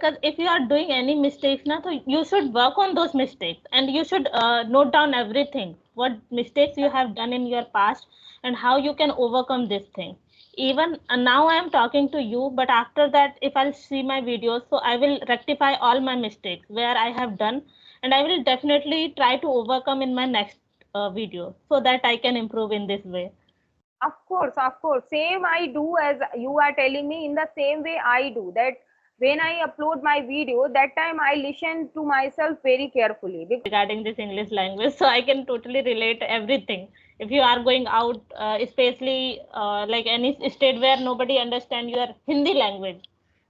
Because if you are doing any mistakes now, so you should work on those mistakes and you should note down everything, what mistakes you have done in your past and how you can overcome this thing. Even now I am talking to you, but after that, if I'll see my videos, so I will rectify all my mistakes where I have done, and I will definitely try to overcome in my next video so that I can improve in this way. Of course, of course. Same I do as you are telling me. In the same way I do that. When I upload my video, that time I listen to myself very carefully. Regarding this English language, so I can totally relate everything. If you are going out, especially like any state where nobody understand your Hindi language,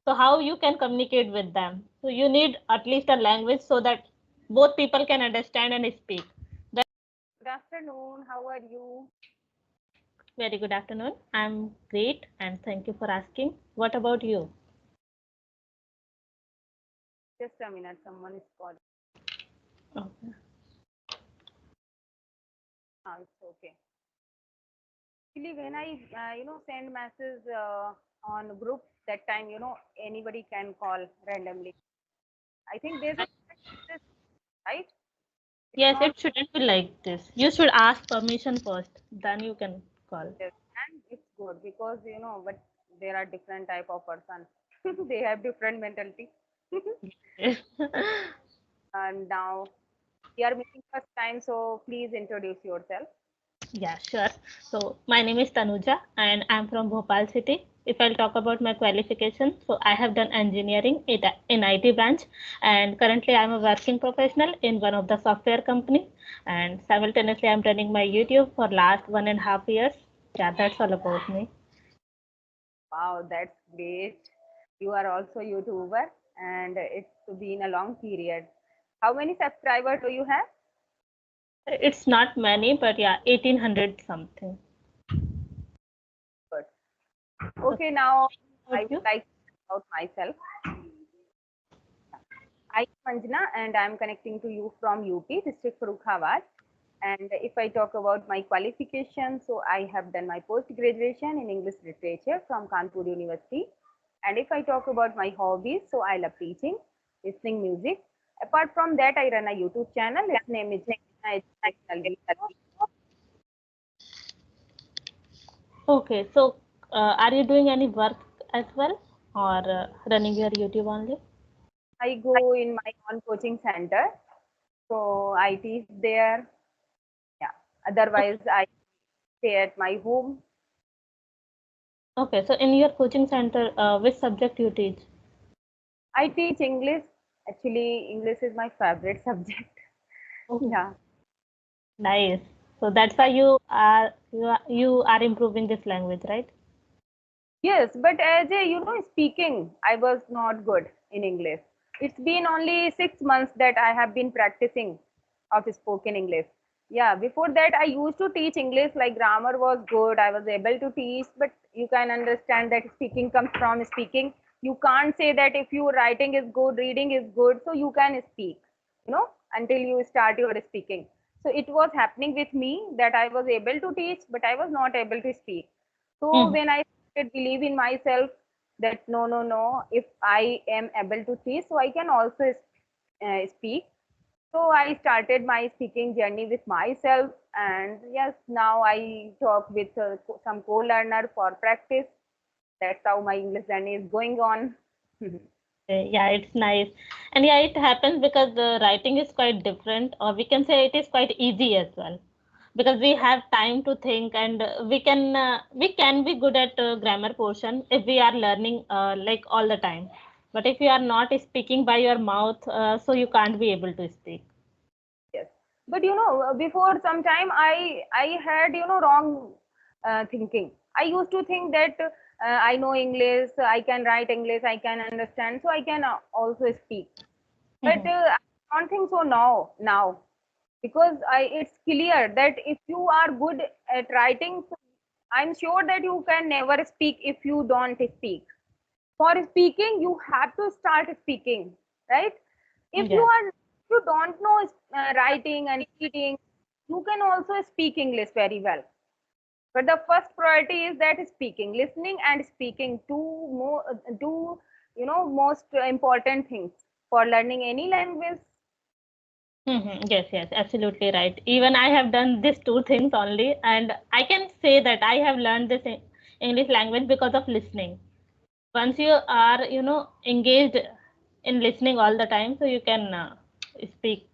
so how you can communicate with them? So you need at least a language so that both people can understand and speak. Good afternoon. How are you? Very good afternoon. I'm great and thank you for asking. What about you? Just a minute. Someone is calling. Okay. It's okay. Actually, when I send message on group, that time anybody can call randomly. I think there's a this, right. It's Yes, not it shouldn't be like this. You should ask permission first, then you can call. this, and it's good because but there are different type of person. They have different mentality. And now we are meeting first time, so please introduce yourself. Yeah, sure. So my name is Tanuja and I'm from Bhopal city. If I'll talk about my qualification, so I have done engineering in IT branch, and currently I'm a working professional in one of the software company, and simultaneously I'm running my YouTube for last 1.5 years. Yeah, that's all about me. Wow, that's great. You are also YouTuber, and it's been a long period. How many subscribers do you have? It's not many, but yeah, 1800 something. Good. Okay, Okay, now I about would you? like to talk about myself. I am Anjana, and I'm connecting to you from UP, District Farrukhabad. And if I talk about my qualifications, so I have done my post graduation in English literature from Kanpur University. And if I talk about my hobbies, so I love teaching, listening music. Apart from that, I run a YouTube channel. Its name is Educational Video. Okay, so are you doing any work as well, or running your YouTube only? I go in my own coaching center, so I teach there. Yeah. Otherwise, I stay at my home. Okay, so in your coaching center, which subject you teach? I teach English. Actually, English is my favorite subject. Oh, Yeah. nice. So that's why you are improving this language, right? Yes, but as a speaking, I was not good in English. It's been only 6 months that I have been practicing of spoken English. Yeah, before that I used to teach English, like grammar was good. I was able to teach, but you can understand that speaking comes from speaking. You can't say that if your writing is good, reading is good, so you can speak, until you start your speaking. So it was happening with me that I was able to teach, but I was not able to speak. So Mhm. when I started believe in myself that no, no, no, if I am able to teach, so I can also speak. So I started my speaking journey with myself, and yes, now I talk with some co-learner for practice. That's how my English journey is going on. Yeah, it's nice. And yeah, it happens because the writing is quite different, or we can say it is quite easy as well. Because we have time to think, and we can be good at grammar portion if we are learning like all the time. But if you are not speaking by your mouth, so you can't be able to speak. Yes, but before some time I had wrong thinking. I used to think that I know English, I can write English, I can understand, so I can also speak. But Mhm. I don't think so now, because it's clear that if you are good at writing, so I'm sure that you can never speak if you don't speak. For speaking, you have to start speaking, right? If Yeah. you don't know writing and reading, you can also speak English very well. But the first priority is that speaking, listening and speaking, two most important things for learning any language. Yes, yes, absolutely right. Even I have done these two things only, and I can say that I have learned this English language because of listening. Once you are, engaged in listening all the time, so you can speak.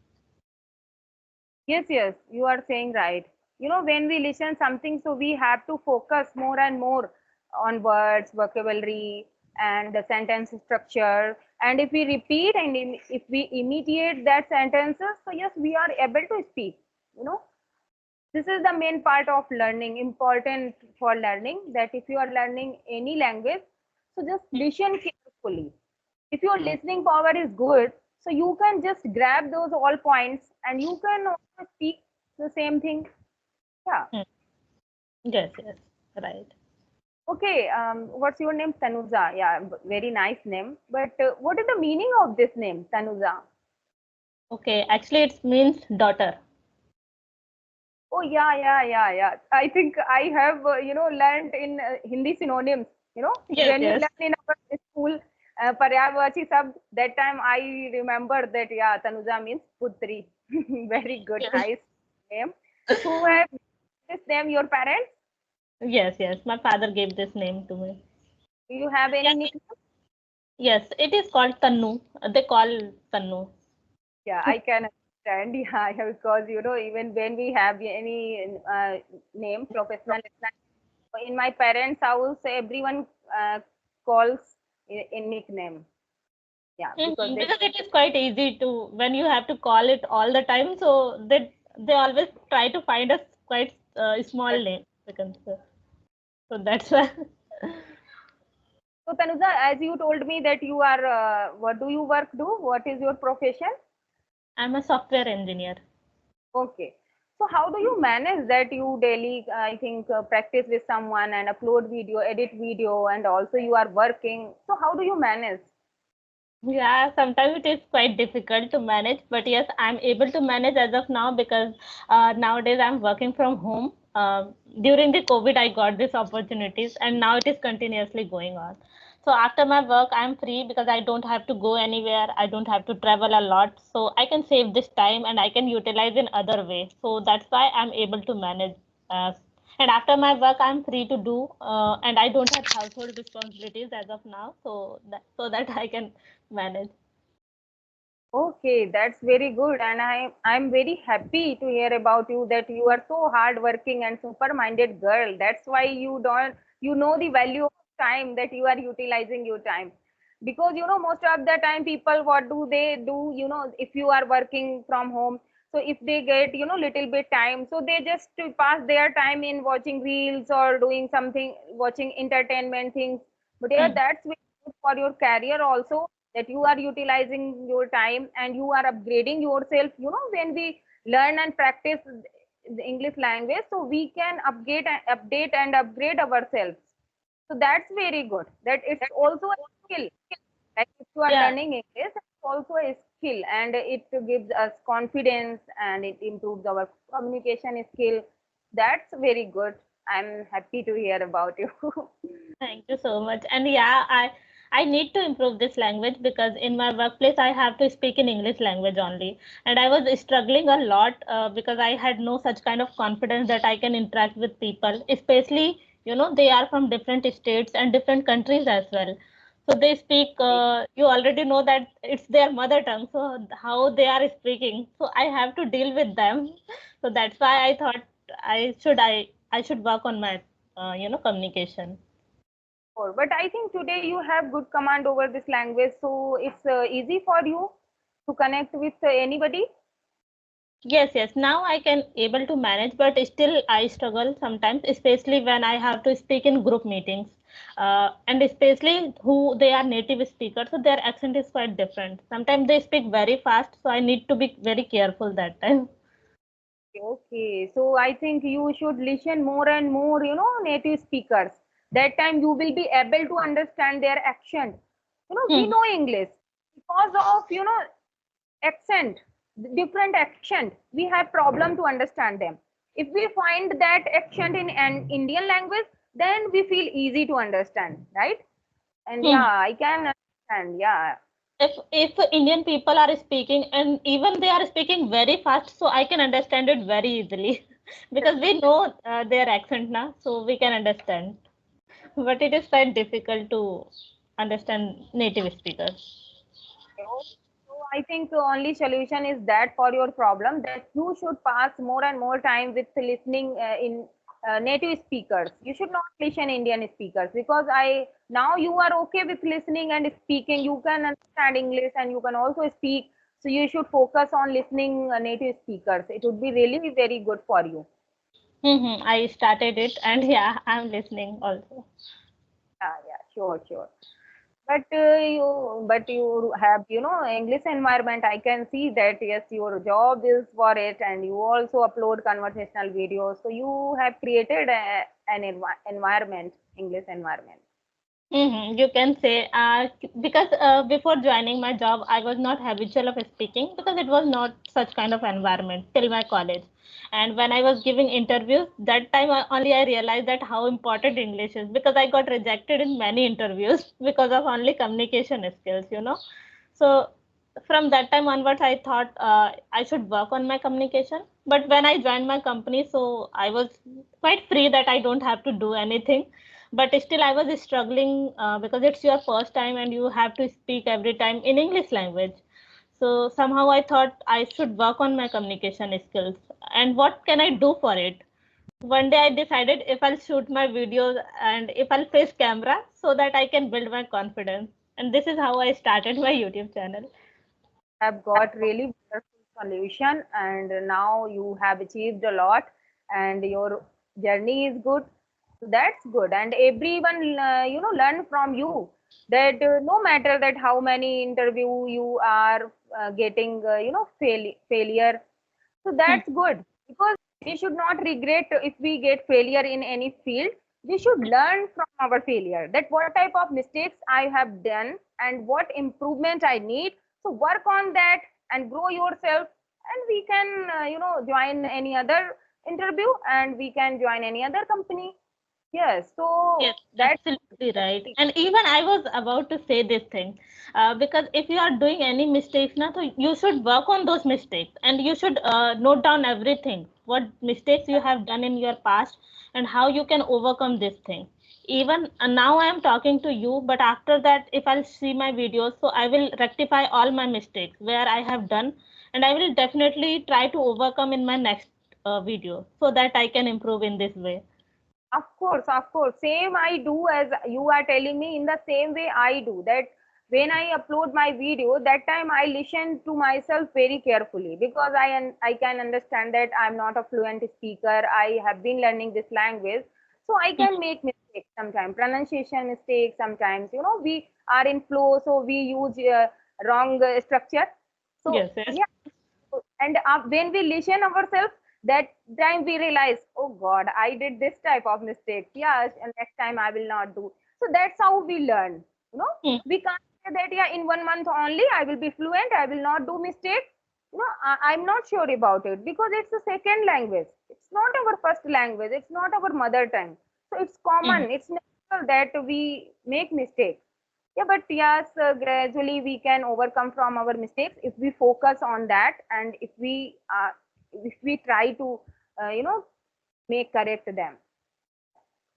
Yes, you are saying right. When we listen something, so we have to focus more and more on words, vocabulary, and the sentence structure. And if we repeat and if we imitate that sentences, so yes, we are able to speak. You know, this is the main part of learning, important for learning. That if you are learning any language, so just listen carefully. If your listening power is good, so you can just grab those all points and you can also speak the same thing. Yeah. Hmm. Yes, yes, right. Okay. What's your name? Tanuja. Yeah, very nice name. But what is the meaning of this name, Tanuja? Okay, actually, it means daughter. Oh yeah. I think I have learned in Hindi synonyms. Yes, When we yes, learn in our school, Paryavachi sab, that time I remember that yeah, Tanuja means Putri. Very good, yes, nice name. Who have this name? Your parents? yes, yes. My father gave this name to me. Do you have any Yes, nickname? yes, it is called Tannu. They call Tannu. Yeah, I can understand. Yeah, because even when we have any name, professional, in my parents' house, everyone calls in nickname. Yeah, because they Because it is quite easy to when you have to call it all the time, so they always try to find a quite small name. You can say. So that's why So Tanuja, as you told me that you are, what do you work do? What is your profession? I'm a software engineer. Okay. So how do you manage that you daily, I think, practice with someone and upload video, edit video, and also you are working. So how do you manage? Yeah, sometimes it is quite difficult to manage, but yes, I'm able to manage as of now because nowadays I'm working from home. During the COVID, I got these opportunities, and now it is continuously going on. So after my work, I'm free because I don't have to go anywhere. I don't have to travel a lot, so I can save this time and I can utilize in other ways. So that's why I'm able to manage. Uh, and after my work, I'm free to do, and I don't have household responsibilities as of now, so that I can manage. Okay, that's very good, and I'm very happy to hear about you that you are so hardworking and super-minded girl. That's why you know the value of time that you are utilizing your time, because most of the time people what do they do? If you are working from home, so if they get little bit time, so they just to pass their time in watching reels or doing something, watching entertainment things. But yeah, Hmm. that's very good for your career also that you are utilizing your time and you are upgrading yourself. When we learn and practice the English language, so we can update and upgrade ourselves. So that's very good. That it's also a skill. Like if you are Yeah, learning English, it's also a skill and it gives us confidence and it improves our communication skill. That's very good. I'm happy to hear about you. thank you so much. And yeah, I need to improve this language because in my workplace I have to speak in English language only, and I was struggling a lot because I had no such kind of confidence that I can interact with people, especially they are from different states and different countries as well. So they speak. You already know that it's their mother tongue. So how they are speaking, so I have to deal with them. So that's why I thought I should work on my communication. But I think today you have good command over this language, so it's easy for you to connect with anybody. Yes, yes. Now I can able to manage, but still I struggle sometimes, especially when I have to speak in group meetings, and especially who they are native speakers, so their accent is quite different. Sometimes they speak very fast, so I need to be very careful that time. Okay, so I think you should listen more and more, native speakers. That time you will be able to understand their accent. We Hmm. know English because of, accent, different accent. We have problem to understand them. If we find that accent in an Indian language, then we feel easy to understand, right? And Hmm. yeah, I can. understand. Yeah. If Indian people are speaking and even they are speaking very fast, so I can understand it very easily because we know their accent now, so we can understand. But it is quite difficult to understand native speakers. So I think the only solution is that for your problem that you should pass more and more time with listening in native speakers. You should not listen Indian speakers because I now you are okay with listening and speaking. You can understand English and you can also speak. So you should focus on listening native speakers. It would be really very good for you. I started it, and yeah, I'm listening also. Yeah, yeah, sure, sure. But you have, English environment. I can see that yes, your job is for it, and you also upload conversational videos. So you have created an environment, English environment. You can say because before joining my job, I was not habitual of speaking because it was not such kind of environment till my college. And when I was giving interviews, that time only I realized that how important English is because I got rejected in many interviews because of only communication skills. So from that time onwards, I thought I should work on my communication. But when I joined my company, so I was quite free that I don't have to do anything. But still, I was struggling because it's your first time and you have to speak every time in English language. So somehow I thought I should work on my communication skills. And what can I do for it? One day I decided if I'll shoot my videos and if I'll face camera so that I can build my confidence. And this is how I started my YouTube channel. Have got really wonderful solution, and now you have achieved a lot, and your journey is good. So that's good, and everyone learn from you. That no matter that how many interview you are getting, failure. So Hmm. that's good because we should not regret if we get failure in any field. We should learn from our failure that what type of mistakes I have done and what improvement I need. So work on that and grow yourself, and we can, join any other interview and we can join any other company. Yes, Yes, so that's absolutely right. And even I was about to say this thing because if you are doing any mistakes now, so you should work on those mistakes and you should note down everything, what mistakes you have done in your past and how you can overcome this thing. Even now I am talking to you, but after that, if I'll see my videos, so I will rectify all my mistakes where I have done, and I will definitely try to overcome in my next video so that I can improve in this way. of course, of course. Same I do as you are telling me in the same way I do that when I upload my video, that time I listen to myself very carefully because I can understand that I'm not a fluent speaker. I have been learning this language. So I can make mistakes sometimes, pronunciation mistakes sometimes. We are in flow, so we use wrong structure. So Yes, yes. yeah, and when we listen ourselves, that time we realize, oh God, I did this type of mistakes. Yeah, and next time I will not do. So that's how we learn. We can't say that yeah, in 1 month only I will be fluent. I will not do mistakes. I'm not sure about it because it's a second language. It's not our first language. It's not our mother tongue. So it's Mhm. common. It's natural that we make mistakes. Yeah, but yes, gradually we can overcome from our mistakes if we focus on that and if we try to, make correct them.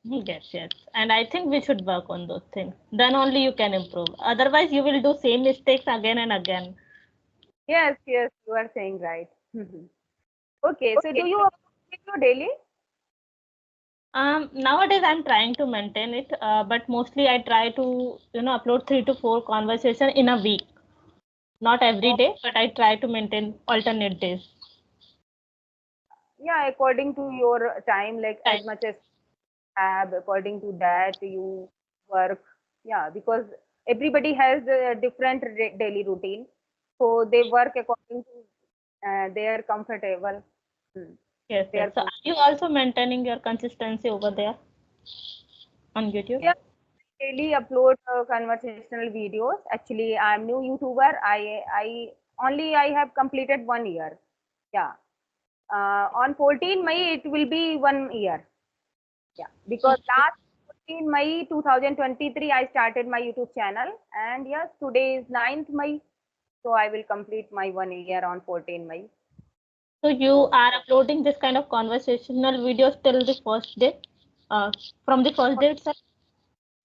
Yes, yes. And I think we should work on those things. Then only you can improve. Otherwise, you will do same mistakes again and again. Yes, yes, you are saying right. Okay, so do you upload video daily? Nowadays I'm trying to maintain it, but mostly I try to, upload 3 to 4 conversation in a week. Not every Oh, day, but I try to maintain alternate days. yeah, according to your time, like Right. as much as have, according to that you work. Yeah, because everybody has a different daily routine, so they work according to their comfortable. Hmm. Yes, yes. Their So com- are you also maintaining your consistency over there on YouTube? yeah, daily upload conversational videos. Actually, I'm new YouTuber. I have completed 1 year. Yeah. On 14 May it will be 1 year. Yeah, because last In May 2023, I started my YouTube channel, and yes, today is 9th May, so I will complete my 1 year on 14 May. So you are uploading this kind of conversational videos till the first day, from the first day itself.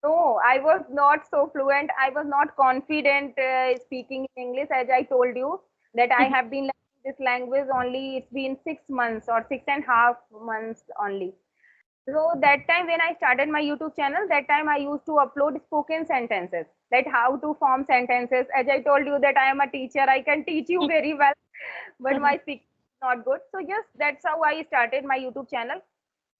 No, I was not so fluent. I was not confident speaking in English, as I told you that I have been learning this language only. It's been 6 months or 6.5 months only. So that time when I started my YouTube channel, that time I used to upload spoken sentences, that how to form sentences. As I told you that I am a teacher, I can teach you very well, but my speaking is not good. So yes, that's how I started my YouTube channel.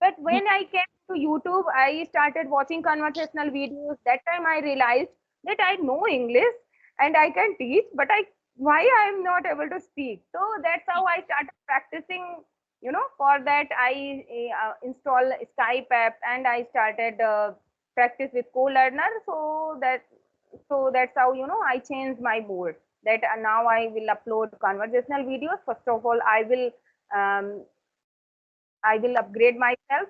But when I came to YouTube, I started watching conversational videos. That time I realized that I know English and I can teach, but why I am not able to speak. So that's how I started practicing. For that I install Skype app and I started practice with co-learner. So that's how I changed my mode. That now I will upload conversational videos. First of all, um, I will upgrade myself,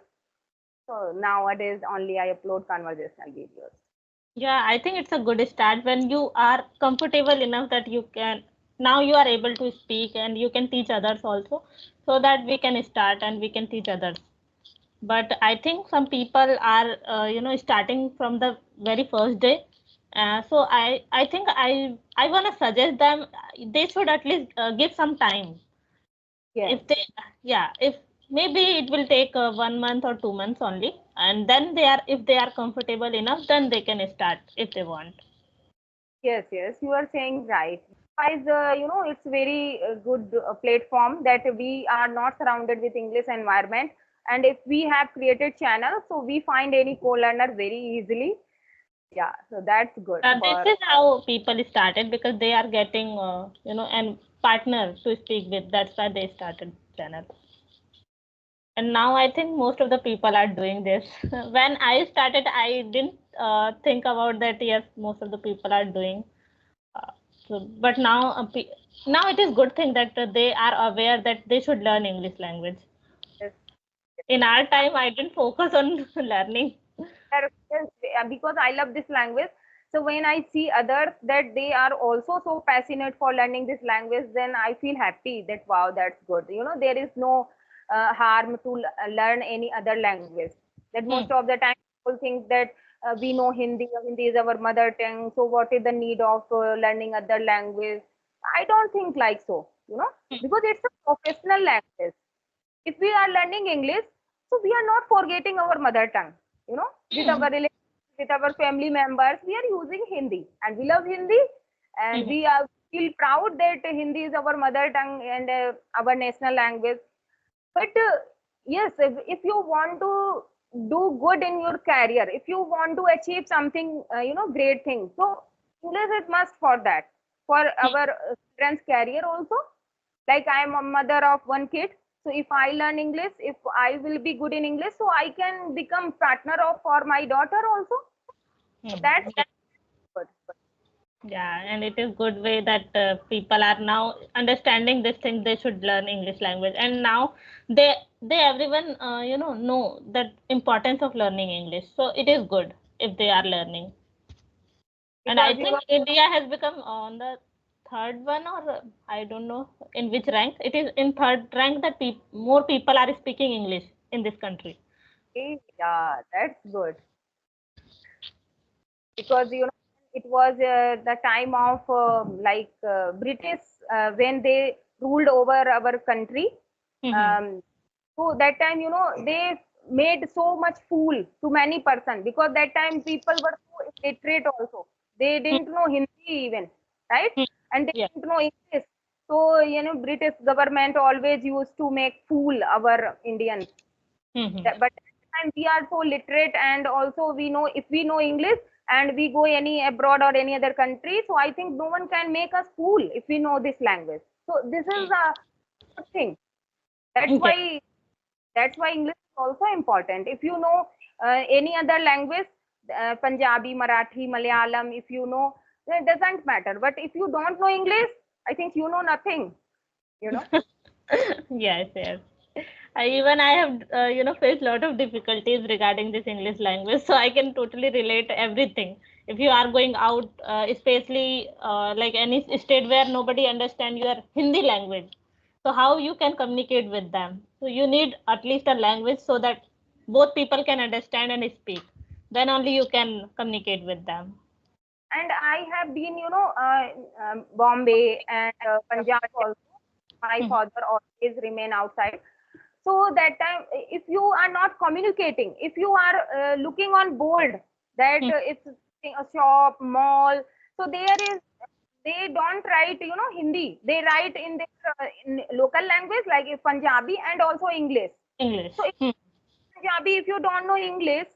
so nowadays only I upload conversational videos. Yeah, I think it's a good start when you are comfortable enough that you can now you are able to speak and you can teach others also, so that we can start and we can teach others. But I think some people are starting from the very first day. So I think I want to suggest them they should at least give some time. Yes, If they yeah, if maybe it will take 1 month or 2 months only, and then they are if they are comfortable enough, then they can start if they want. yes, you are saying right. Guys, it's very good platform that we are not surrounded with English environment, and if we have created channel, so we find any co-learner very easily. Yeah, so that's good This for. is how people started because they are getting and partner to speak with. That's why they started channel. And now I think most of the people are doing this. When I started, I didn't think about that. Yes, most of the people are doing. Uh, but now, now it is good thing that they are aware that they should learn English language. Yes, In our time, I didn't focus on learning. yes, because I love this language. So when I see others that they are also so passionate for learning this language, then I feel happy that wow, that's good. There is no harm to learn any other language. That most Hmm. of the time people think that we know Hindi, Hindi is our mother tongue. So what is the need of learning other language? I don't think like so. Because it's a professional language. If we are learning English, so we are not forgetting our mother tongue. With Hmm. our relatives, with our family members, we are using Hindi, and we love Hindi, and Hmm. we are feel proud that Hindi is our mother tongue and our national language. But yes, if you want to do good in your career, if you want to achieve something, great thing, so English is must for that, for Hmm. our children's career also. Like I am a mother of one kid, so if I learn English, if I will be good in English, so I can become partner of for my daughter also. So Hmm. that's good. Yeah, and it is good way that people are now understanding this thing. They should learn English language, and now they everyone know that importance of learning English. So it is good if they are learning. And I Because think India has become on the third one, or I don't know in which rank. It is in third rank that more people are speaking English in this country. yeah, that's good. Because it was the time of British, when they ruled over our country. Hmm. um, so that time they made so much fool to many person, because that time people were so illiterate also. They Hmm. didn't know Hindi even, right? Hmm. And they Yeah. didn't know English. So British government always used to make fool our Indians. Hmm. But at the time we are so literate, and also we know, if we know English and we go any abroad or any other country, so I think no one can make us fool if we know this language. So this is a good thing. that's Okay. why that's why English is also important. If you know any other language, Punjabi, Marathi, Malayalam, if you know, then it doesn't matter. But if you don't know English, I think you know nothing you know Yes, yes. I have faced a lot of difficulties regarding this English language, so I can totally relate everything. If you are going out, especially like any state where nobody understand your Hindi language, so how you can communicate with them? So you need at least a language so that both people can understand and speak. Then only you can communicate with them. And I have been, Bombay and Punjab also. My Hmm. father always remain outside. So that time, if you are not communicating, if you are looking on board that Hmm. it's a shop, mall, so there is, they don't write, Hindi. They write in their in local language like Punjabi and also English. English. So if Hmm. Punjabi, if you don't know English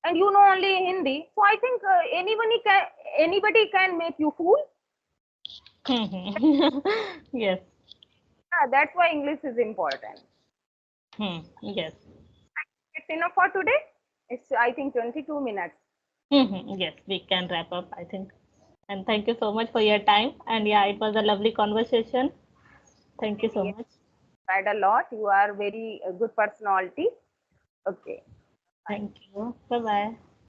and you know only Hindi, so I think anybody can make you fool. Hmm. Hmm. Yes. Yeah, that's why English is important. Hmm. Yes. It's enough for today. It's I think 22 minutes. Hmm. Yes, we can wrap up, I think. And thank you so much for your time. And yeah, it was a lovely conversation. Thank you so Yes, much. read a lot. You are very good personality. Okay. Bye. Thank you. Bye bye.